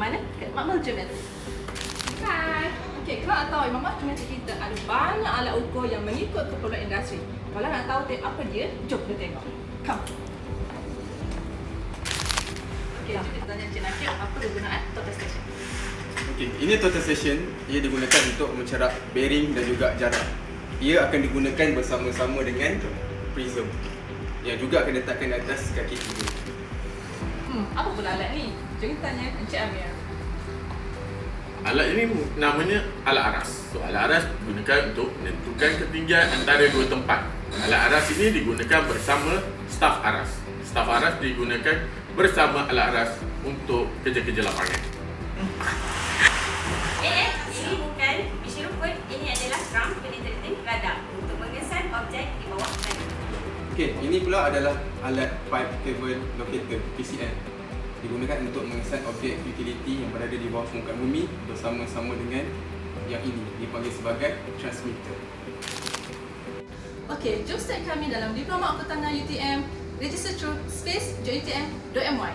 mana? Kat Makmal Geometri. Hai. Okey, kalau nak tahu Makmal Geometri kita ada banyak alat ukur yang mengikut keperluan industri. Kalau nak tahu apa dia, jom kita tengok. Come. Okey, kita tanya Encik Nakib apa kegunaan total station. Okey, ini total station ia digunakan untuk mencerap bearing dan juga jarak. Ia akan digunakan bersama-sama dengan prism yang juga akan diletakkan di atas kaki tiga. Apa pula alat ni? Jom kita tanya Encik Amir. Alat ini namanya alat aras. So, alat aras digunakan untuk menentukan ketinggian antara dua tempat. Alat aras ini digunakan bersama staf aras. Staf aras digunakan bersama alat aras untuk kerja-kerja lapangan. Ini bukan misi rumput, ini adalah drum penetrating radar untuk mengesan objek di bawah tanah. Okey, ini pula adalah alat pipe cable locator PCL. Digunakan untuk mengesan objek utility yang berada di bawah permukaan bumi bersama-sama dengan yang ini dipanggil sebagai transmitter. Okey, jom start kami dalam Diploma Angkutan UTM register through space.utm.my.